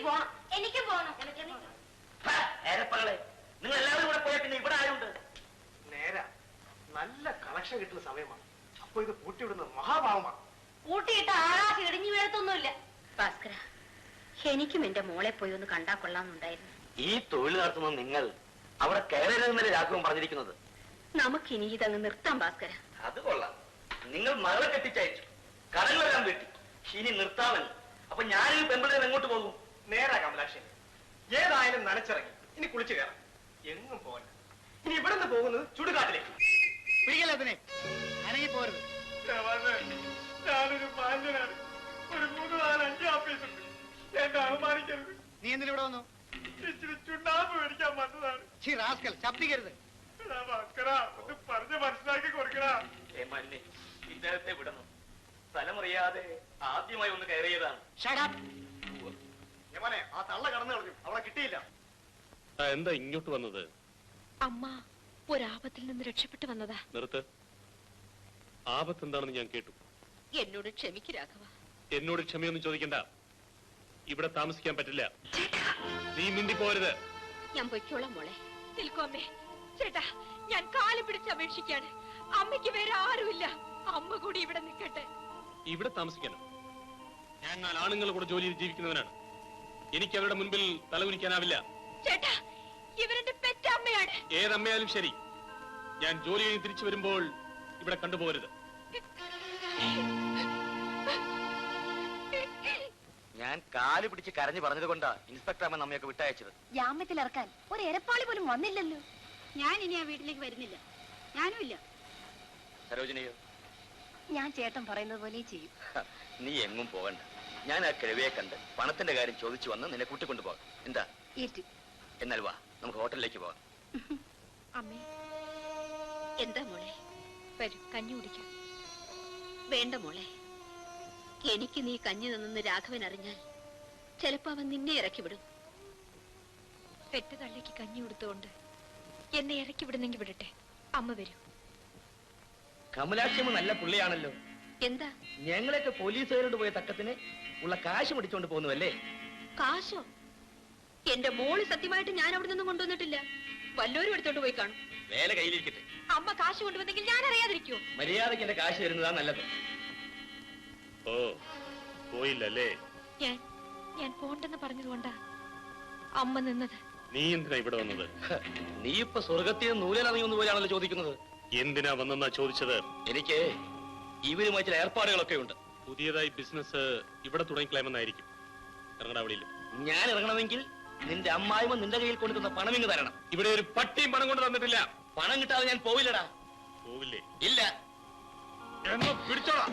പോണം. എനിക്കും പോണം. നിങ്ങൾ എല്ലാവരും കൂടെ പോയാൽ പിന്നെ ഇവിടെ ആരുണ്ട്? നേരാ, നല്ല കളക്ഷൻ കിട്ടുന്ന സമയമാണ്. അപ്പൊ ഇത് പൂട്ടിവിടുന്നത് മഹാഭാവമാണ്. പൂട്ടിയിട്ട് ആകാശം ഇടിഞ്ഞു വീഴത്തൊന്നുമില്ല. ഭാസ്കര, എനിക്കും എന്റെ മോളെ പോയി ഒന്ന് കണ്ടാ കൊള്ളാമെന്നുണ്ടായിരുന്നു. ഈ തൊഴിൽ നടത്തുന്ന നിങ്ങൾ അവിടെ കയറരുതെന്നല്ലേ രാഘവൻ പറഞ്ഞിരിക്കുന്നത്? നമുക്കിനി ഇതങ്ങ് നിർത്താം ഭാസ്കര. അത് കൊള്ളാം. നിങ്ങൾ മകളെ കെട്ടിച്ചയച്ചു, കടങ്ങളെല്ലാം വെട്ടി, ഇനി നിർത്താമെന്ന്. അപ്പൊ ഞാനീ പെമ്പിളേർ എങ്ങോട്ട് പോകും? നേരാ കമലാക്ഷൻ, ഏതായാലും നനച്ചിറങ്ങി. ഇനി കുളിച്ചു കയറാം. എങ്ങും പോകാൻ. ഇനി ഇവിടെ നിന്ന് പോകുന്നത് ചുടുകാട്ടിലേക്ക്. പിടിക്കല്ലേ അനങ്ങി പോരുത്. ഞാനൊരു ബാല്യനാണ്. ഒരു 3-4-5 ഓഫീസുണ്ട്. എന്നെ അവമാനിക്കരുത്. നീ എന്തിനു ഇവിടെ വന്നു? ഇച്ചിരി ചുണ്ണാമ്പ് മേടിക്കാൻ വന്നതാണ്. ശബ്ദിക്കരുത്. ഒന്ന് പറഞ്ഞ് മനസ്സിലാക്കി കൊടുക്കണ. ഇദ്ദേഹത്തെ വിടണം. സ്ഥലമറിയാതെ ആദ്യമായി ഒന്ന് കയറിയതാണ്. ആ തള്ള കടന്നു കളഞ്ഞു. അവളെ കിട്ടിയില്ല. എന്താ ഇങ്ങോട്ട് വന്നത്? അമ്മ ഒരാപത്തിൽ നിന്ന് രക്ഷപ്പെട്ടു വന്നതാ. നിർത്ത്. ആപത്ത് എന്താണെന്ന് ഞാൻ കേട്ടു. എന്നോട് ക്ഷമിക്ക് രാഘവ. എന്നോട് ക്ഷമയൊന്നും ചോദിക്കണ്ട. ഇവിടെ താമസിക്കാൻ പറ്റില്ല. നീ മിണ്ടി പോരുത്. ഞാൻ പൊയ്ക്കോളാം മോളെ. നിൽക്കൂ അമ്മേ. ചേട്ടാ, ഞാൻ കാല് പിടിച്ച് അപേക്ഷിക്കാണ്. അമ്മയ്ക്ക് വേറെ ആരുമില്ല. അമ്മ കൂടി ഇവിടെ നിൽക്കട്ടെ. ഇവിടെ താമസിക്കണം. ഞാൻ 4 ആണുങ്ങൾ കൂടെ ജോലിയിൽ ജീവിക്കുന്നവനാണ്. എനിക്ക് അവരുടെ മുൻപിൽ തലകുനിക്കാനാവില്ല. ചേട്ടാ, ഇവരുടെ പെറ്റമ്മയാണ്. ഏതമ്മയാലും ശരി, ഞാൻ ജോലി കഴിഞ്ഞ് തിരിച്ചു വരുമ്പോൾ ഇവിടെ കണ്ടുപോകരുത്. ഞാൻ കാല് പിടിച്ച് കരഞ്ഞു പറഞ്ഞത് കൊണ്ടാ ഇൻസ്പെക്ടർ അമ്മ നമ്മയൊക്കെ വിട്ടയച്ചത്. ജാമ്യത്തിൽ ഇറക്കാൻ ഒരു എരപ്പാളി പോലും വന്നില്ലല്ലോ. ഞാൻ ഇനി ആ വീട്ടിലേക്ക് വരുന്നില്ല. ഞാനും ഇല്ല. സരോജിനിയോ? ഞാൻ ചേട്ടൻ പറയുന്നത് പോലെ ചെയ്യും. നീ എങ്ങും പോകണ്ട. ഞാൻ ആ കിഴവിയെ കണ്ട് പണത്തിന്റെ കാര്യം ചോദിച്ചു വന്ന് നിന്നെ കൂട്ടിക്കൊണ്ടുപോകാം. എന്താ? എന്നാൽ വാ, നമുക്ക് ഹോട്ടലിലേക്ക് പോകാം. അമ്മേ, എന്താ മോളെ? വരൂ, കഞ്ഞി കുടിക്കാം. വേണ്ട മോളെ, എനിക്ക് നീ കഞ്ഞി നിന്നെന്ന് രാഘവൻ അറിഞ്ഞാൽ ചിലപ്പോ അവൻ നിന്നെ ഇറക്കി വിടും. പെറ്റ തള്ളിക്ക് കഞ്ഞി കൊടുത്തുകൊണ്ട് എന്നെ ഇറക്കി വിടുന്നെങ്കിൽ വിടട്ടെ. അമ്മ വരൂ. കമലാക്ഷമ്മ നല്ല പുള്ളിയാണല്ലോ. എന്താ? ഞങ്ങളൊക്കെ പോലീസുകാരോട് പോയ തക്കത്തിന് ഉള്ള കാശ് പിടിച്ചോണ്ട് പോകുന്നുവല്ലേ? കാശോ? എന്റെ മോള് സത്യമായിട്ട് ഞാൻ അവിടെ നിന്നും കൊണ്ടുവന്നിട്ടില്ല. വല്ലോരും എടുത്തോണ്ട് പോയി കാണും. വേല കയ്യിലിരിക്കട്ടെ. അമ്മ കാശ് കൊണ്ടുവന്നെങ്കിൽ ഞാൻ അറിയാതിരിക്കോ? മര്യാദയ്ക്ക് എന്റെ കാശ് തരുന്നതാ നല്ലത്. ഓ, പോയില്ലല്ലേ? ഞാൻ പോണ്ടെന്ന് പറഞ്ഞതുകൊണ്ടാ അമ്മ നിന്നത്. നീ എന്തിനാ ഇവിടെ വന്നത്? നീ ഇപ്പൊ സ്വർഗത്തിൽ നൂലിറങ്ങിയൊന്നു പോലെയാണല്ലോ ചോദിക്കുന്നത്. എന്തിനാ വന്നെന്നാ ചോദിച്ചത്? എനിക്ക് ഇവരുമായി ചില ഏർപ്പാടുകളൊക്കെ ഉണ്ട്. പുതിയതായി ബിസിനസ് ഇവിടെ തുടങ്ങിക്കളയുമെന്നായിരിക്കും. ഇറങ്ങടാവളിയില്ല. ഞാൻ ഇറങ്ങണമെങ്കിൽ നിന്റെ അമ്മായിമ നിന്റെ കയ്യിൽ കൊണ്ടുതന്ന പണം ഇങ്ങ് തരണം. ഇവിടെ ഒരു പട്ടിയും പണം കൊണ്ട് തന്നിട്ടില്ല. പണം കിട്ടാതെ ഞാൻ പോവില്ലടാ. പോവില്ലേ? ഇല്ല. എന്നോ പിടിച്ചോളാം.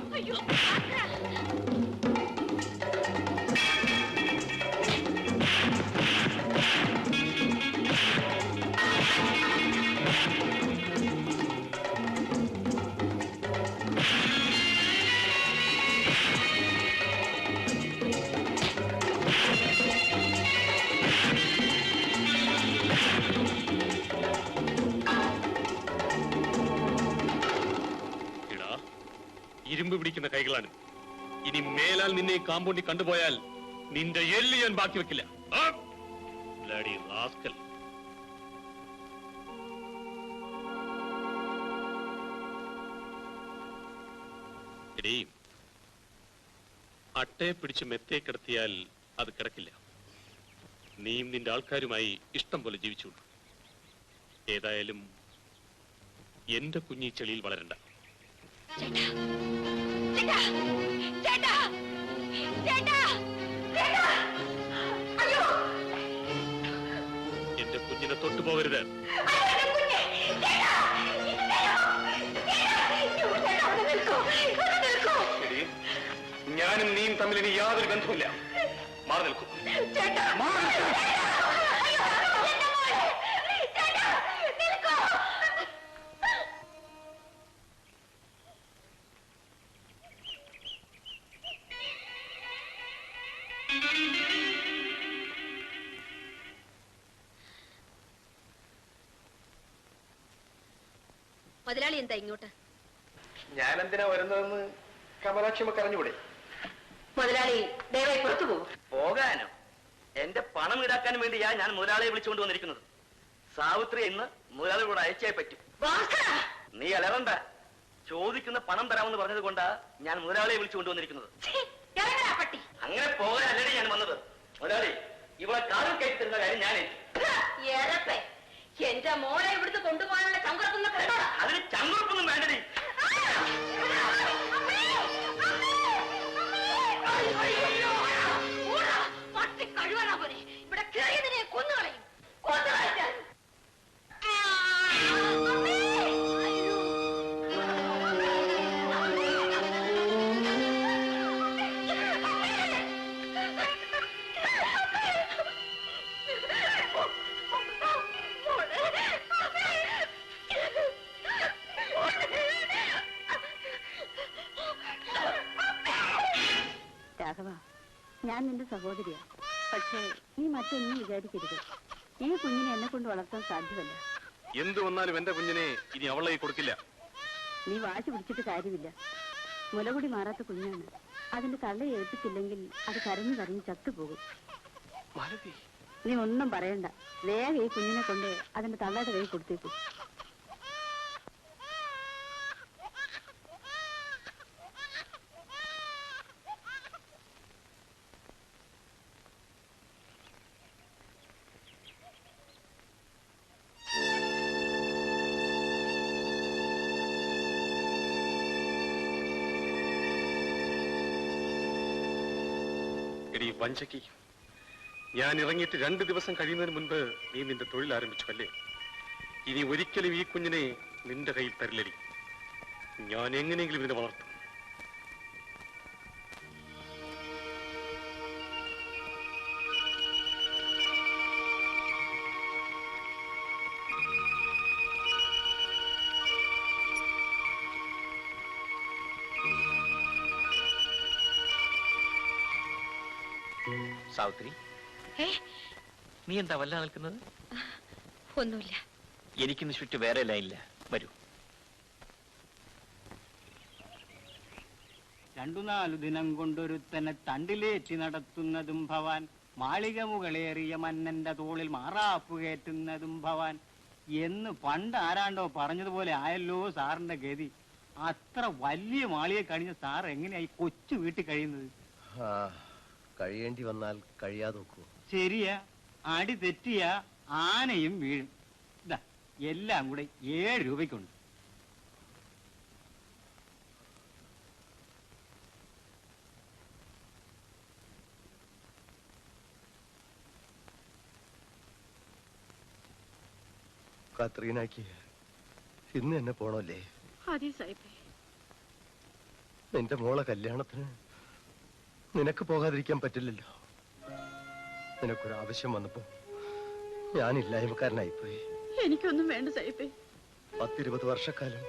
ഇരുമ്പ് പിടിക്കുന്ന കൈകളാണ്. ഇനി മേലാൽ നിന്നെ കാമ്പൗണ്ടിൽ കണ്ടുപോയാൽ നിന്റെ എല്ല് ഞാൻ ബാക്കി വെക്കില്ല. അട്ടയെ പിടിച്ച് മെത്തേ കിടത്തിയാൽ അത് കിടക്കില്ല. നീയും നിന്റെ ആൾക്കാരുമായി ഇഷ്ടം പോലെ ജീവിച്ചുള്ളൂ. ഏതായാലും എന്റെ കുഞ്ഞി ചെളിയിൽ വളരണ്ട. എന്റെ കുഞ്ഞിനെ തൊട്ടുപോകരുത്. ഞാനും നീയും തമ്മിൽ ഇനി യാതൊരു ബന്ധവുമില്ല. മാറി നിൽക്കും. മുതലാളി എന്താ ഇങ്ങോട്ട്? ഞാൻ എന്തിനാ വരുന്നതെന്ന് കമലാക്ഷമ്മ അറിഞ്ഞൂടെ? മുതലാളി ദയവായി പുറത്തു പോകും. പോകാനോ? എന്റെ പണം ഈടാക്കാൻ വേണ്ടിയാ ഞാൻ മുതലാളിയെ വിളിച്ചുകൊണ്ട് വന്നിരിക്കുന്നത്. സാവിത്രി ഇന്ന് മുതലാളിയോട് അയച്ചേ പറ്റും. നീ അലറണ്ട. ചോദിക്കുന്ന പണം തരാമെന്ന് പറഞ്ഞത് കൊണ്ടാ ഞാൻ മുതലാളിയെ വിളിച്ചുകൊണ്ട് വന്നിരിക്കുന്നത്. അങ്ങനെ പോകാനല്ലേ ഞാൻ വന്നത്. മുതലാളി ഇവിടെ കാറിൽ കയറ്റി തരുന്ന കാര്യം ഞാനേ. എന്റെ മോളെ ഇവിടുത്തെ കൊണ്ടുപോകാനുള്ള ചങ്കുറപ്പൊന്നും കണ്ടോടാ. അതിന് ചങ്കുറപ്പൊന്നും വേണ്ടടി. പട്ടി കഴിവാനാ പോലെ ഇവിടെ കിഴയതിനെ കൊന്നുകളയും. കൊന്നുകളയാൻ രാഘവ, ഞാൻ നിന്റെ സഹോദരിയാ. പക്ഷേ നീ മറ്റൊന്നും വിചാരിക്കരുത്. ഈ കുഞ്ഞിനെ എന്നെ കൊണ്ട് വളർത്താൻ സാധ്യമല്ല. എന്തു വന്നാലും എന്റെ കുഞ്ഞിനെ ഇനി അവളെ കൊടുക്കില്ല. നീ വാശി പിടിച്ചിട്ട് കാര്യമില്ല. മുലകുടി മാറാത്ത കുഞ്ഞാണ്. അതിന്റെ തള്ളയെ ഏൽപ്പിച്ചില്ലെങ്കിൽ അത് കരഞ്ഞു കരഞ്ഞ് ചത്തുപോകും. നീ ഒന്നും പറയണ്ട. വേഗം ഈ കുഞ്ഞിനെ കൊണ്ട് അതിന്റെ തള്ളയുടെ കൈ കൊടുത്തേക്കും. വഞ്ചക്കി, ഞാൻ ഇറങ്ങിയിട്ട് 2 ദിവസം കഴിയുന്നതിന് മുൻപ് നീ നിന്റെ തൊഴിൽ ആരംഭിച്ചു അല്ലേ? ഇനി ഒരിക്കലും ഈ കുഞ്ഞിനെ നിന്റെ കയ്യിൽ തരില്ലടി. ഞാൻ എങ്ങനെയെങ്കിലും ഇതിനെ വളർത്തും. സാവിത്രി, നീ എന്താ വല്ല നിൽക്കുന്നത്? ഒന്നുമില്ല. എനിക്കിന്ന് ചുറ്റു വേറെ ലൈനില്ല. വരൂ. 2-4 ദിനം കൊണ്ടൊരുത്തനെ തണ്ടിലേറ്റി നടത്തുന്നതും ഭവാൻ, മാളിക മുകളേറിയ മന്നന്റെ തോളിൽ മാറാപ്പ് കയറ്റുന്നതും ഭവാൻ എന്ന് പണ്ട് ആരാണ്ടോ പറഞ്ഞതുപോലെ ആയല്ലോ സാറിന്റെ ഗതി. അത്ര വലിയ മാളിക കഴിഞ്ഞ സാർ എങ്ങനെയായി കൊച്ചു വീട്ടിൽ കഴിയുന്നത്? കഴിയേണ്ടി വന്നാൽ കഴിയാതെ നോക്കൂ. ശരിയാ, അടി തെറ്റിയ ആനയും വീഴും. ഇതാ എല്ലാം കൂടെ 7 രൂപയ്ക്കുണ്ട്. കത്രീനാക്ക് ഇന്ന് എന്നെ പോണല്ലേ? അതെ സാഹിബേ. നിന്റെ മോളെ കല്യാണത്തിന് നിനക്ക് പോകാതിരിക്കാൻ പറ്റില്ലല്ലോ. നിനക്കൊരാവശ്യം വന്നപ്പോ ഞാനില്ലായ്മക്കാരനായിപ്പോയി. എനിക്കൊന്നും വേണ്ട സാഹിബേ. 10-20 വർഷക്കാലം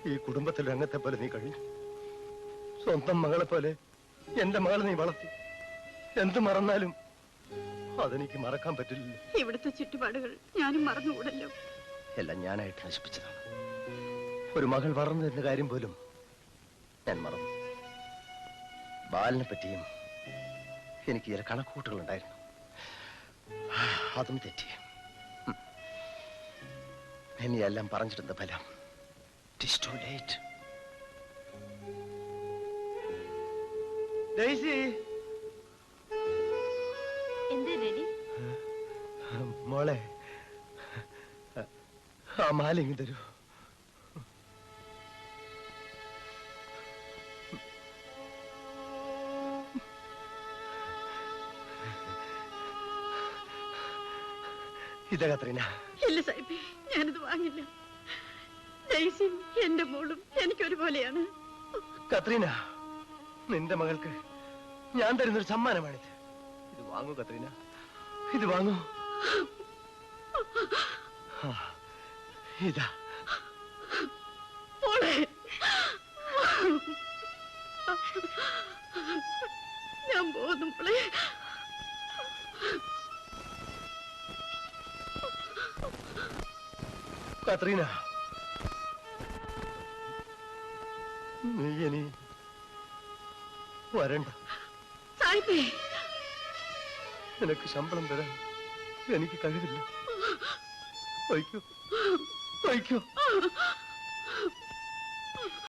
ഈ കുടുംബത്തിൽ രംഗത്തെ പോലെ നീ കഴിഞ്ഞു. സ്വന്തം മകളെ പോലെ എന്റെ മകളെ നീ വളർത്തി. എന്ത് മറന്നാലും അതെനിക്ക് മറക്കാൻ പറ്റില്ല. ഇവിടുത്തെ ചുറ്റുപാടുകൾ ഞാനും മറന്നുകൂടല്ലോ. എല്ലാം ഞാനായിട്ട് നശിപ്പിച്ചതാണ്. ഒരു മകൾ വളർന്നതിന്റെ കാര്യം പോലും ഞാൻ മറന്നു. ബാലിനെ പറ്റിയും എനിക്ക് ചില കണക്കൂട്ടുകൾ ഉണ്ടായിരുന്നു. അതും തെറ്റി. ഇനി എല്ലാം പറഞ്ഞിട്ടുണ്ട് ഫലം. It is too late. Daisy, എന്താ ഡാഡി? മോളെ ആ മാലിങ്ങി തരൂ. ഇതാ കത്രീന. ഇല്ല സാഹിബേ, ഞാനിത് വാങ്ങില്ല. ഡെയ്സിയും എന്റെ മോളും എനിക്കൊരുപോലെയാണ്. കത്രീന, നിന്റെ മകൾക്ക് ഞാൻ തരുന്നൊരു സമ്മാനമാണിത്. ഇത് വാങ്ങൂ കത്രീന, ഇത് വാങ്ങൂ. ഇതാ മോളെ, ഞാൻ പോകുന്നു മോളെ. കത്രീന, നീ ഇനി വരണ്ട. സാഹിബേ, നിനക്ക് ശമ്പളം തരാൻ എനിക്ക് കഴിവില്ല. വയ്ക്കോ വയ്ക്കോ